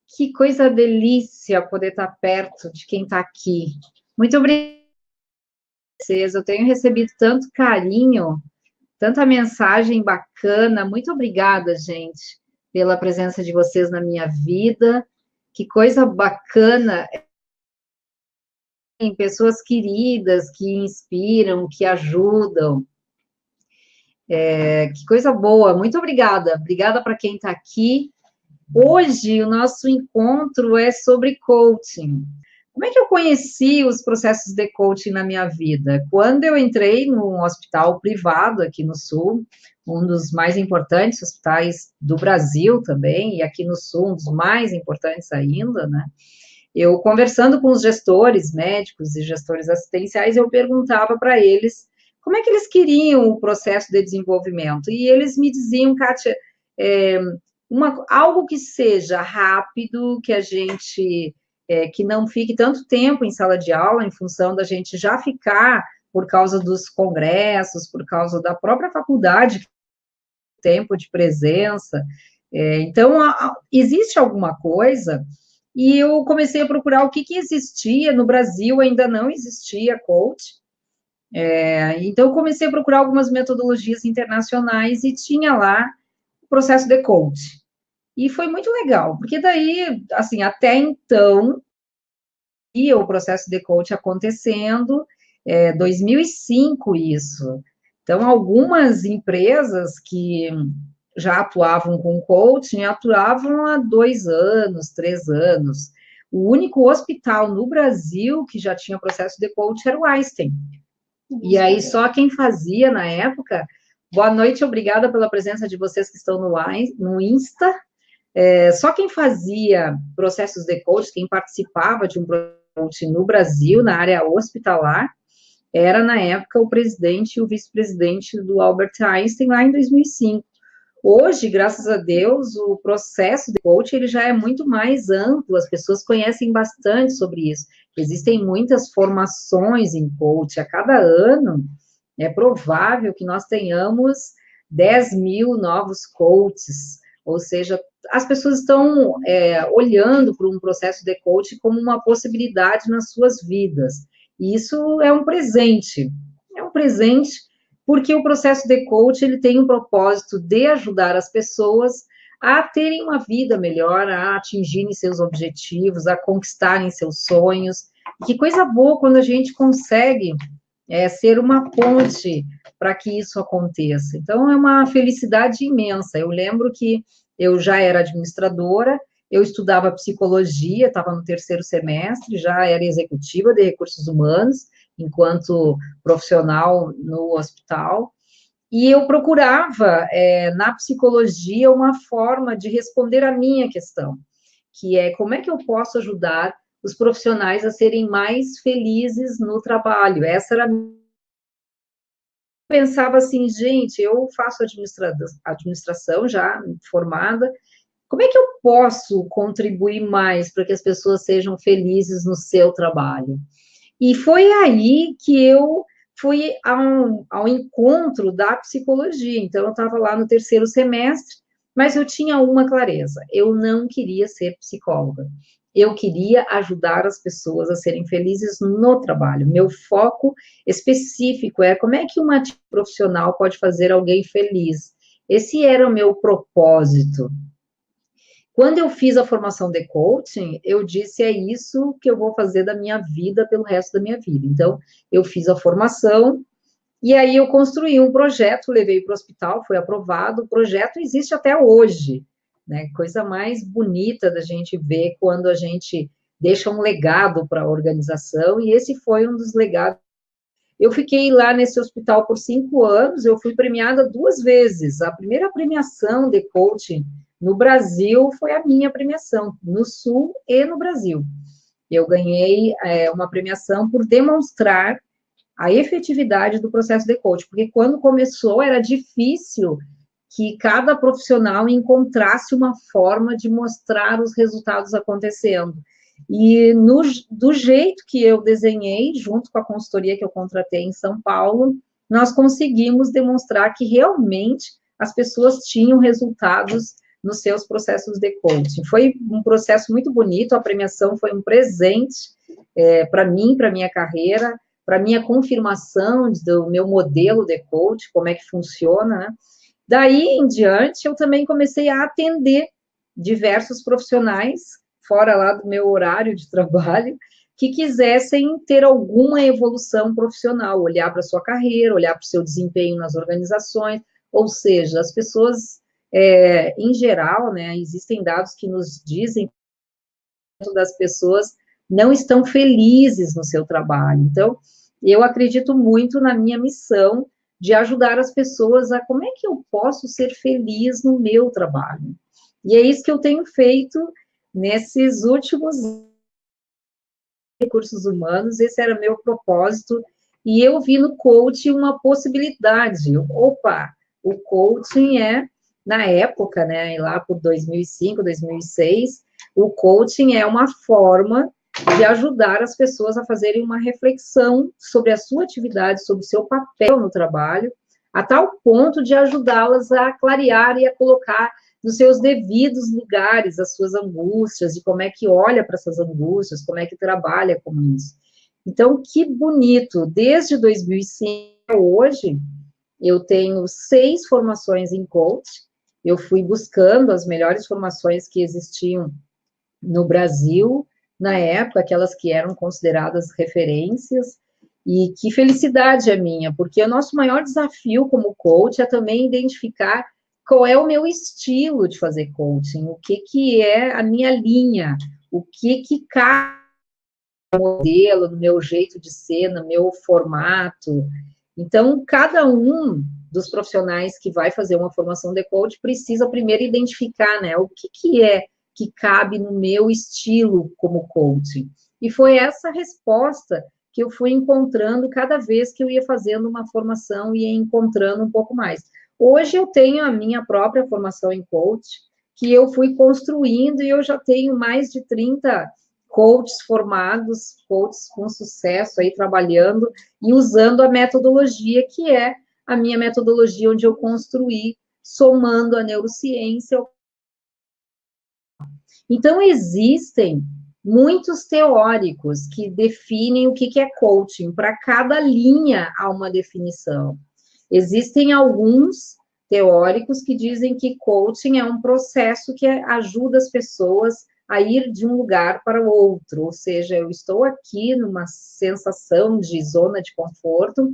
Que coisa delícia poder estar perto de quem está aqui. Muito obrigada. Eu tenho recebido tanto carinho, tanta mensagem bacana. Muito obrigada, gente, pela presença de vocês na minha vida. Que coisa bacana. Tem pessoas queridas que inspiram, que ajudam. Que coisa boa. Muito obrigada. Obrigada para quem está aqui. Hoje, o nosso encontro é sobre coaching. Como é que eu conheci os processos de coaching na minha vida? Quando eu entrei num hospital privado aqui no Sul, um dos mais importantes hospitais do Brasil também, e aqui no Sul, um dos mais importantes ainda, né? Eu, conversando com os gestores médicos e gestores assistenciais, eu perguntava para eles como é que eles queriam o processo de desenvolvimento. E eles me diziam, Kátia, algo que seja rápido, que a gente que não fique tanto tempo em sala de aula, em função da gente já ficar por causa dos congressos, por causa da própria faculdade, tempo de presença. Então, existe alguma coisa, e eu comecei a procurar o que existia. No Brasil ainda não existia coach, então eu comecei a procurar algumas metodologias internacionais e tinha lá o processo de coach. E foi muito legal, porque daí, assim, até então, ia o processo de coach acontecendo, 2005 isso. Então, algumas empresas que já atuavam com coaching, atuavam há 2 anos, 3 anos. O único hospital no Brasil que já tinha processo de coach era o Einstein. E aí, só quem fazia na época... Boa noite, obrigada pela presença de vocês que estão no Insta. Só quem fazia processos de coaching, quem participava de um coaching no Brasil, na área hospitalar, era, na época, o presidente e o vice-presidente do Albert Einstein, lá em 2005. Hoje, graças a Deus, o processo de coaching ele já é muito mais amplo, as pessoas conhecem bastante sobre isso. Existem muitas formações em coaching. A cada ano, é provável que nós tenhamos 10 mil novos coaches, ou seja, as pessoas estão olhando para um processo de coaching como uma possibilidade nas suas vidas. E isso é um presente porque o processo de coaching ele tem um propósito de ajudar as pessoas a terem uma vida melhor, a atingirem seus objetivos, a conquistarem seus sonhos. E que coisa boa quando a gente consegue ser uma ponte para que isso aconteça. Então, é uma felicidade imensa. Eu lembro que eu já era administradora, eu estudava psicologia, estava no 3º semestre, já era executiva de recursos humanos, enquanto profissional no hospital, e eu procurava, na psicologia, uma forma de responder a minha questão, que é como é que eu posso ajudar os profissionais a serem mais felizes no trabalho. Essa era a pensava assim, gente, eu faço administração já formada, como é que eu posso contribuir mais para que as pessoas sejam felizes no seu trabalho? E foi aí que eu fui ao encontro da psicologia. Então, eu estava lá no 3º semestre, mas eu tinha uma clareza: eu não queria ser psicóloga. Eu queria ajudar as pessoas a serem felizes no trabalho. Meu foco específico é como é que uma profissional pode fazer alguém feliz. Esse era o meu propósito. Quando eu fiz a formação de coaching, eu disse, é isso que eu vou fazer da minha vida pelo resto da minha vida. Então, eu fiz a formação, e aí eu construí um projeto, levei para o hospital, foi aprovado, o projeto existe até hoje, né? Coisa mais bonita da gente ver quando a gente deixa um legado para a organização, e esse foi um dos legados. Eu fiquei lá nesse hospital por 5 anos, eu fui premiada 2 vezes. A primeira premiação de coaching no Brasil foi a minha premiação, no Sul e no Brasil. Eu ganhei uma premiação por demonstrar a efetividade do processo de coaching, porque quando começou era difícil que cada profissional encontrasse uma forma de mostrar os resultados acontecendo. E do jeito que eu desenhei, junto com a consultoria que eu contratei em São Paulo, nós conseguimos demonstrar que realmente as pessoas tinham resultados nos seus processos de coaching. Foi um processo muito bonito, a premiação foi um presente para mim, para minha carreira, para minha confirmação do meu modelo de coach, como é que funciona, né? Daí em diante, eu também comecei a atender diversos profissionais, fora lá do meu horário de trabalho, que quisessem ter alguma evolução profissional, olhar para a sua carreira, olhar para o seu desempenho nas organizações, ou seja, as pessoas, em geral, né, existem dados que nos dizem que das pessoas não estão felizes no seu trabalho. Então, eu acredito muito na minha missão de ajudar as pessoas a como é que eu posso ser feliz no meu trabalho. E é isso que eu tenho feito nesses últimos recursos humanos, esse era meu propósito, e eu vi no coaching uma possibilidade. Opa, o coaching na época, né, lá por 2005, 2006, o coaching é uma forma de ajudar as pessoas a fazerem uma reflexão sobre a sua atividade, sobre o seu papel no trabalho, a tal ponto de ajudá-las a clarear e a colocar nos seus devidos lugares as suas angústias, de como é que olha para essas angústias, como é que trabalha com isso. Então, que bonito, desde 2005 a hoje, eu tenho 6 formações em coach, eu fui buscando as melhores formações que existiam no Brasil, na época, aquelas que eram consideradas referências, e que felicidade é minha, porque o nosso maior desafio como coach é também identificar qual é o meu estilo de fazer coaching, o que é a minha linha, o que cabe no modelo, no meu jeito de ser, no meu formato. Então, cada um dos profissionais que vai fazer uma formação de coach precisa primeiro identificar, né, o que é que cabe no meu estilo como coach. E foi essa resposta que eu fui encontrando cada vez que eu ia fazendo uma formação e ia encontrando um pouco mais. Hoje eu tenho a minha própria formação em coach, que eu fui construindo e eu já tenho mais de 30 coaches formados, coaches com sucesso aí trabalhando e usando a metodologia que é a minha metodologia onde eu construí, somando a neurociência. Então, existem muitos teóricos que definem o que é coaching, para cada linha há uma definição. Existem alguns teóricos que dizem que coaching é um processo que ajuda as pessoas a ir de um lugar para o outro, ou seja, eu estou aqui numa sensação de zona de conforto,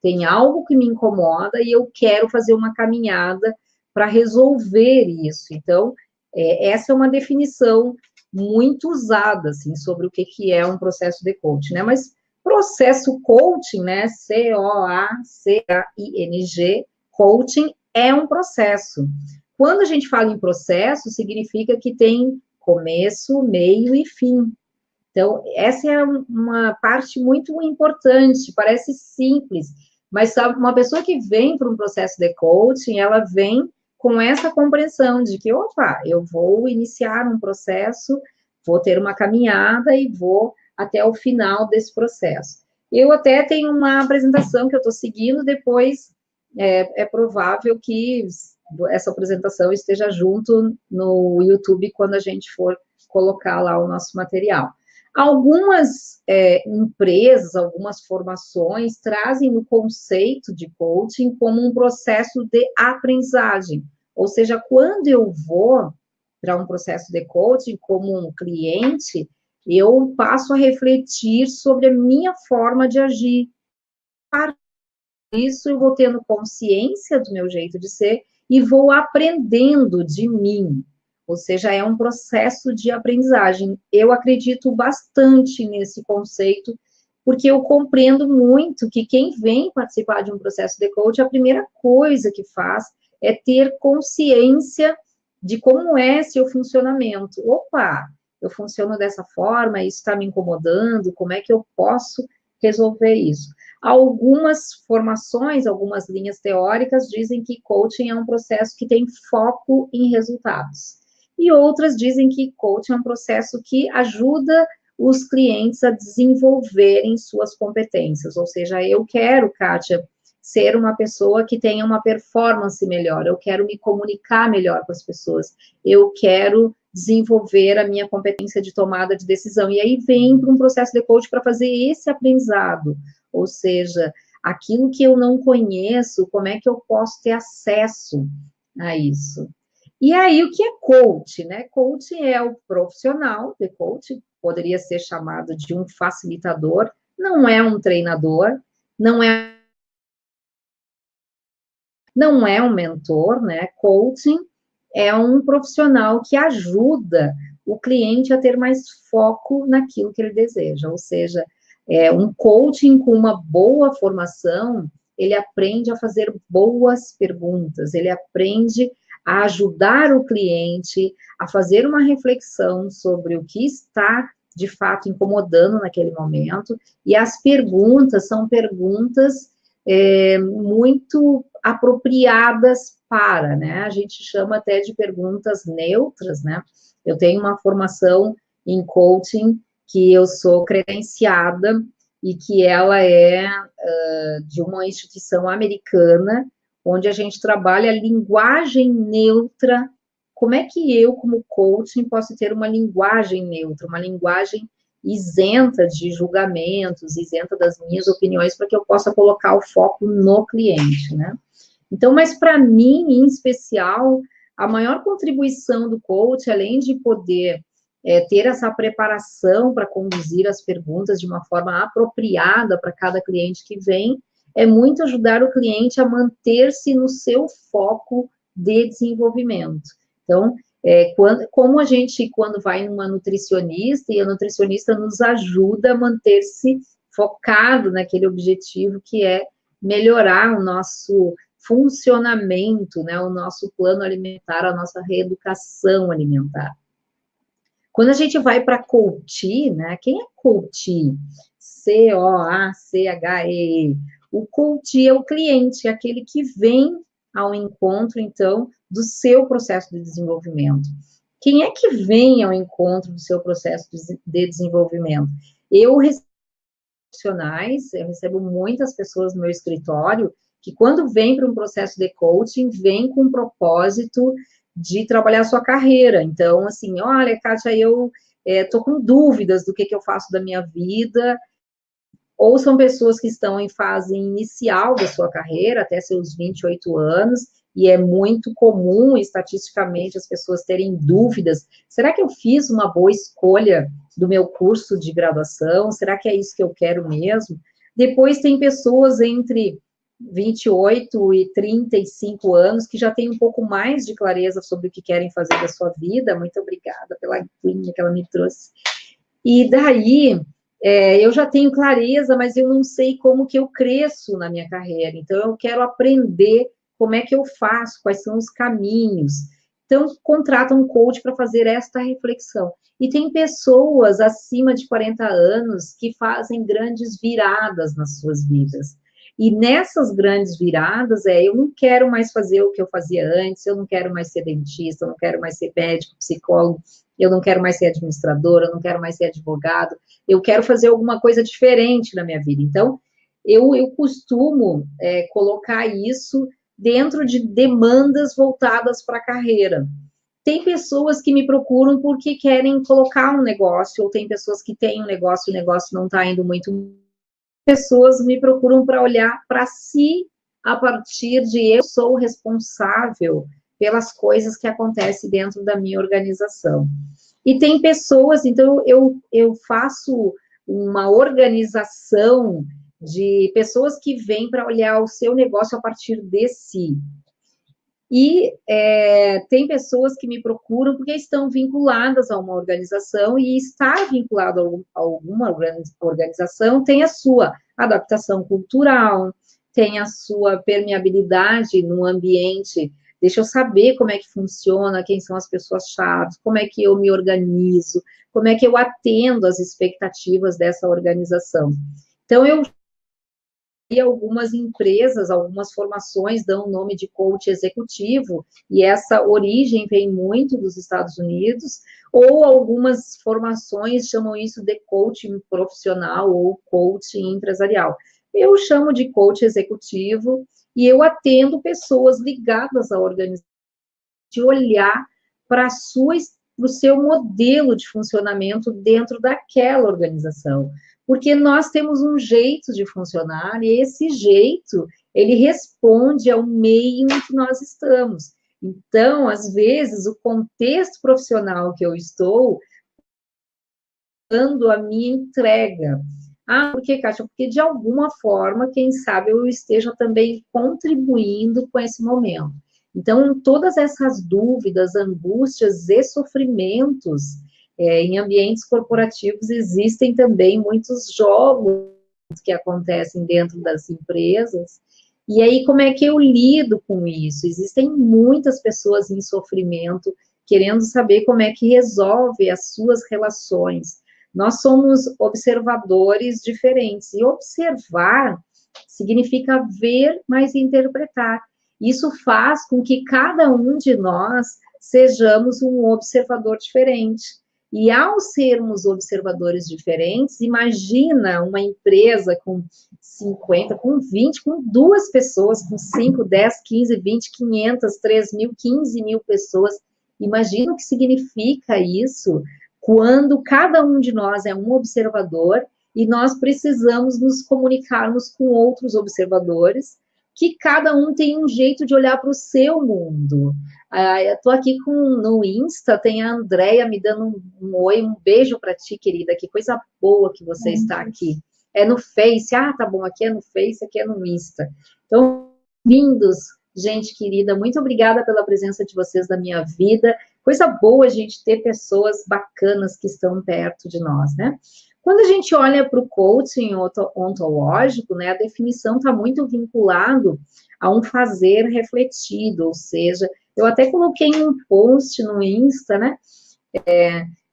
tem algo que me incomoda e eu quero fazer uma caminhada para resolver isso. Então, essa é uma definição muito usada, assim, sobre o que é um processo de coaching, né? Mas processo coaching, né? C-O-A-C-H-I-N-G, coaching é um processo. Quando a gente fala em processo, significa que tem começo, meio e fim. Então, essa é uma parte muito importante, parece simples, mas sabe, uma pessoa que vem para um processo de coaching, ela vem com essa compreensão de que, opa, eu vou iniciar um processo, vou ter uma caminhada e vou até o final desse processo. Eu até tenho uma apresentação que eu estou seguindo, depois é provável que essa apresentação esteja junto no YouTube quando a gente for colocar lá o nosso material. Algumas empresas, algumas formações trazem o conceito de coaching como um processo de aprendizagem. Ou seja, quando eu vou para um processo de coaching como um cliente, eu passo a refletir sobre a minha forma de agir. Para isso, eu vou tendo consciência do meu jeito de ser e vou aprendendo de mim. Ou seja, é um processo de aprendizagem. Eu acredito bastante nesse conceito, porque eu compreendo muito que quem vem participar de um processo de coaching, a primeira coisa que faz é ter consciência de como é seu funcionamento. Opa, eu funciono dessa forma, isso está me incomodando, como é que eu posso resolver isso? Algumas formações, algumas linhas teóricas dizem que coaching é um processo que tem foco em resultados. E outras dizem que coaching é um processo que ajuda os clientes a desenvolverem suas competências. Ou seja, eu quero, Kátia, ser uma pessoa que tenha uma performance melhor, eu quero me comunicar melhor com as pessoas, eu quero desenvolver a minha competência de tomada de decisão. E aí vem para um processo de coach para fazer esse aprendizado, ou seja, aquilo que eu não conheço, como é que eu posso ter acesso a isso? E aí, o que é coach, né? Coach é o profissional de coach, poderia ser chamado de um facilitador, não é um treinador, não é um mentor, né? Coaching é um profissional que ajuda o cliente a ter mais foco naquilo que ele deseja, ou seja, um coaching com uma boa formação, ele aprende a fazer boas perguntas, ele aprende a ajudar o cliente a fazer uma reflexão sobre o que está, de fato, incomodando naquele momento, e as perguntas são perguntas muito apropriadas para, né? A gente chama até de perguntas neutras, né? Eu tenho uma formação em coaching que eu sou credenciada e que ela é de uma instituição americana, onde a gente trabalha a linguagem neutra. Como é que eu, como coaching, posso ter uma linguagem neutra, uma linguagem isenta de julgamentos, isenta das minhas opiniões, para que eu possa colocar o foco no cliente, né? Então, mas para mim, em especial, a maior contribuição do coach, além de poder ter essa preparação para conduzir as perguntas de uma forma apropriada para cada cliente que vem, é muito ajudar o cliente a manter-se no seu foco de desenvolvimento. Então, como a gente, quando vai numa nutricionista, e a nutricionista nos ajuda a manter-se focado naquele objetivo que é melhorar o nosso funcionamento, né, o nosso plano alimentar, a nossa reeducação alimentar. Quando a gente vai para coach, né, quem é coach? C-O-A-C-H-E. O coach é o cliente, é aquele que vem ao encontro, então, do seu processo de desenvolvimento. Quem é que vem ao encontro do seu processo de desenvolvimento? Eu recebo muitas pessoas no meu escritório que, quando vem para um processo de coaching, vem com o propósito de trabalhar a sua carreira. Então, assim, olha, Kátia, eu estou com dúvidas do que eu faço da minha vida, ou são pessoas que estão em fase inicial da sua carreira, até seus 28 anos, e é muito comum, estatisticamente, as pessoas terem dúvidas. Será que eu fiz uma boa escolha do meu curso de graduação? Será que é isso que eu quero mesmo? Depois tem pessoas entre 28 e 35 anos que já têm um pouco mais de clareza sobre o que querem fazer da sua vida. Muito obrigada pela aguinha que ela me trouxe. E daí, eu já tenho clareza, mas eu não sei como que eu cresço na minha carreira. Então, eu quero aprender como é que eu faço, quais são os caminhos. Então, contrata um coach para fazer esta reflexão. E tem pessoas acima de 40 anos que fazem grandes viradas nas suas vidas. E nessas grandes viradas, eu não quero mais fazer o que eu fazia antes, eu não quero mais ser dentista, eu não quero mais ser médico, psicólogo, eu não quero mais ser administradora, eu não quero mais ser advogado, eu quero fazer alguma coisa diferente na minha vida. Então, eu costumo colocar isso dentro de demandas voltadas para a carreira. Tem pessoas que me procuram porque querem colocar um negócio, ou tem pessoas que têm um negócio e o negócio não está indo muito. Pessoas me procuram para olhar para si a partir de eu sou responsável pelas coisas que acontecem dentro da minha organização. E tem pessoas, então eu faço uma organização de pessoas que vêm para olhar o seu negócio a partir de si. E tem pessoas que me procuram porque estão vinculadas a uma organização, e estar vinculado a alguma organização tem a sua adaptação cultural, tem a sua permeabilidade no ambiente. Deixa eu saber como é que funciona, quem são as pessoas-chave, como é que eu me organizo, como é que eu atendo às expectativas dessa organização. Então, e algumas empresas, algumas formações dão o nome de coach executivo, e essa origem vem muito dos Estados Unidos, ou algumas formações chamam isso de coaching profissional ou coaching empresarial. eu chamo de coach executivo e eu atendo pessoas ligadas à organização, de olhar para o seu modelo de funcionamento dentro daquela organização. Porque nós temos um jeito de funcionar e esse jeito, ele responde ao meio em que nós estamos. Então, às vezes, o contexto profissional que eu estou dando a minha entrega. Ah, por que, Kátia? Porque, de alguma forma, quem sabe eu esteja também contribuindo com esse momento. Então, todas essas dúvidas, angústias e sofrimentos em ambientes corporativos, existem também muitos jogos que acontecem dentro das empresas. E aí, como é que eu lido com isso? Existem muitas pessoas em sofrimento, querendo saber como é que resolve as suas relações. Nós somos observadores diferentes, e observar significa ver, mas interpretar. Isso faz com que cada um de nós sejamos um observador diferente. E ao sermos observadores diferentes, imagina uma empresa com 50, com 20, com 2 pessoas, com 5, 10, 15, 20, 500, 3 mil, 15 mil pessoas. Imagina o que significa isso quando cada um de nós é um observador e nós precisamos nos comunicarmos com outros observadores, que cada um tem um jeito de olhar para o seu mundo. Eu estou aqui no Insta, tem a Andréia me dando um oi, um beijo para ti, querida, que coisa boa que você está aqui. É no Face, tá bom, aqui é no Face, aqui é no Insta. Então, vindos, gente querida, muito obrigada pela presença de vocês na minha vida. Coisa boa a gente ter pessoas bacanas que estão perto de nós, né? Quando a gente olha para o coaching ontológico, né, a definição está muito vinculado a um fazer refletido, ou seja, eu até coloquei um post no Insta, né,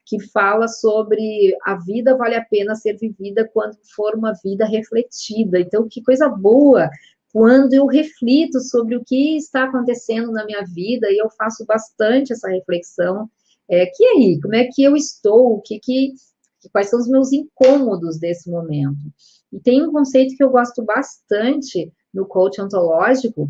que fala sobre a vida vale a pena ser vivida quando for uma vida refletida. Então, que coisa boa quando eu reflito sobre o que está acontecendo na minha vida, e eu faço bastante essa reflexão, que aí, como é que eu estou, quais são os meus incômodos desse momento. E tem um conceito que eu gosto bastante no coaching ontológico,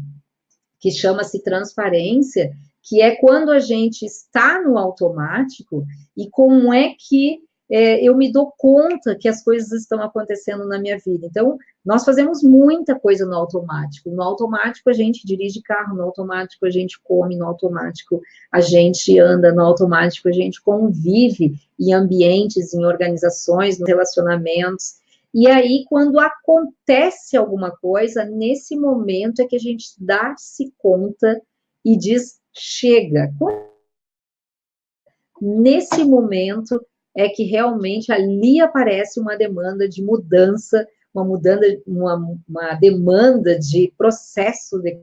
que chama-se transparência, que é quando a gente está no automático e como é que eu me dou conta que as coisas estão acontecendo na minha vida. Então, nós fazemos muita coisa no automático. No automático, a gente dirige carro, no automático, a gente come, no automático, a gente anda, no automático, a gente convive em ambientes, em organizações, nos relacionamentos. E aí, quando acontece alguma coisa, nesse momento é que a gente dá-se conta e diz, chega. Nesse momento é que realmente ali aparece uma demanda de mudança, uma demanda de processo de...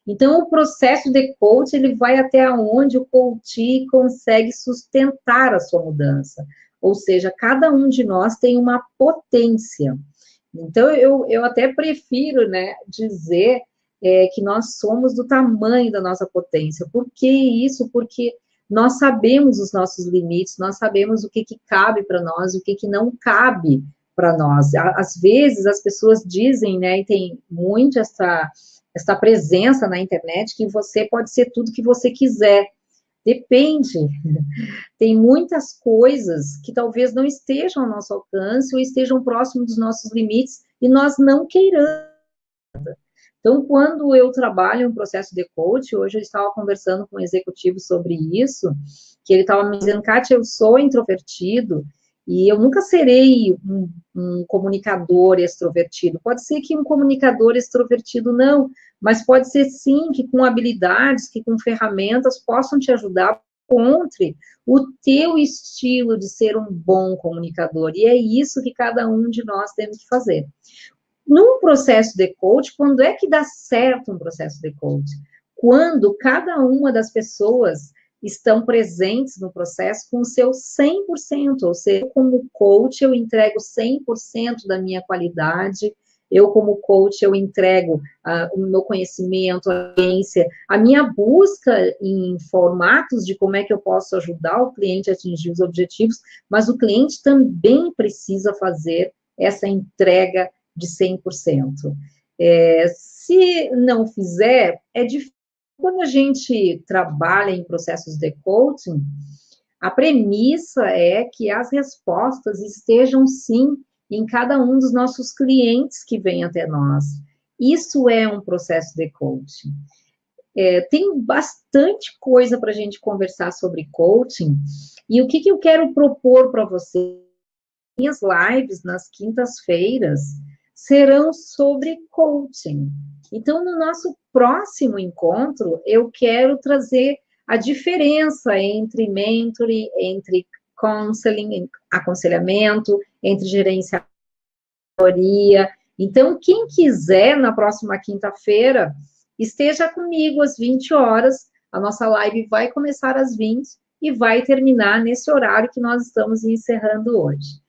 Então, o processo de coach, ele vai até onde o coach consegue sustentar a sua mudança. Ou seja, cada um de nós tem uma potência. Então, eu até prefiro, né, dizer que nós somos do tamanho da nossa potência. Por que isso? Porque nós sabemos os nossos limites, nós sabemos o que cabe para nós, o que não cabe para nós. Às vezes, as pessoas dizem, né, e tem muito essa presença na internet, que você pode ser tudo que você quiser. Depende. Tem muitas coisas que talvez não estejam ao nosso alcance ou estejam próximos dos nossos limites e nós não queiramos. Então, quando eu trabalho um processo de coach, hoje eu estava conversando com um executivo sobre isso, que ele estava me dizendo, Kátia, eu sou introvertido e eu nunca serei um comunicador extrovertido. Pode ser que um comunicador extrovertido não, mas pode ser sim que com habilidades, que com ferramentas possam te ajudar encontre o teu estilo de ser um bom comunicador. E é isso que cada um de nós temos que fazer. Num processo de coach, quando é que dá certo um processo de coach? Quando cada uma das pessoas estão presentes no processo com o seu 100%, ou seja, como coach, eu entrego 100% da minha qualidade, eu, como coach, eu entrego o meu conhecimento, a ciência, a minha busca em formatos de como é que eu posso ajudar o cliente a atingir os objetivos, mas o cliente também precisa fazer essa entrega de 100%. Se não fizer, é difícil. Quando a gente trabalha em processos de coaching, a premissa é que as respostas estejam, sim, em cada um dos nossos clientes que vem até nós. Isso é um processo de coaching. Tem bastante coisa para a gente conversar sobre coaching, e o que eu quero propor para vocês? Minhas lives nas quintas-feiras serão sobre coaching. Então, no nosso próximo encontro, eu quero trazer a diferença entre mentoring, entre counseling, aconselhamento, entre gerenciadoria. Então, quem quiser, na próxima quinta-feira, esteja comigo às 20 horas. A nossa live vai começar às 20 e vai terminar nesse horário que nós estamos encerrando hoje.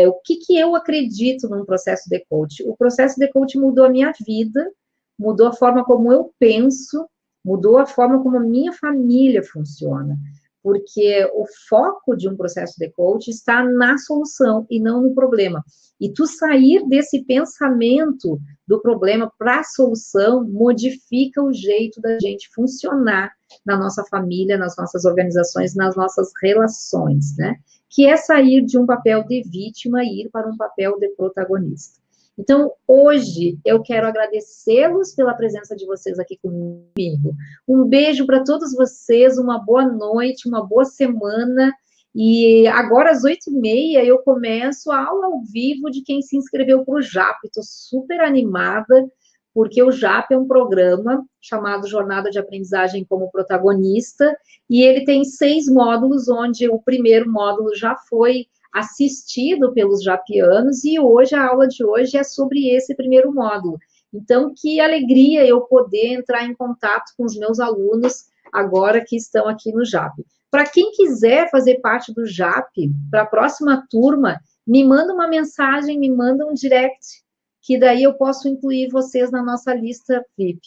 O que eu acredito num processo de coach? O processo de coach mudou a minha vida, mudou a forma como eu penso, mudou a forma como a minha família funciona, porque o foco de um processo de coach está na solução e não no problema. E tu sair desse pensamento do problema para a solução modifica o jeito da gente funcionar na nossa família, nas nossas organizações, nas nossas relações, né? Que é sair de um papel de vítima e ir para um papel de protagonista. Então, hoje, eu quero agradecê-los pela presença de vocês aqui comigo. Um beijo para todos vocês, uma boa noite, uma boa semana. E agora, às 8h30, eu começo a aula ao vivo de quem se inscreveu para o JAP. Estou super animada, porque o JAP é um programa chamado Jornada de Aprendizagem como Protagonista, e ele tem 6 módulos, onde o primeiro módulo já foi assistido pelos japianos, e hoje, a aula de hoje é sobre esse primeiro módulo. Então, que alegria eu poder entrar em contato com os meus alunos agora que estão aqui no JAP. Para quem quiser fazer parte do JAP, para a próxima turma, me manda uma mensagem, me manda um direct, que daí eu posso incluir vocês na nossa lista VIP.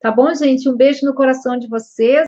Tá bom, gente? Um beijo no coração de vocês.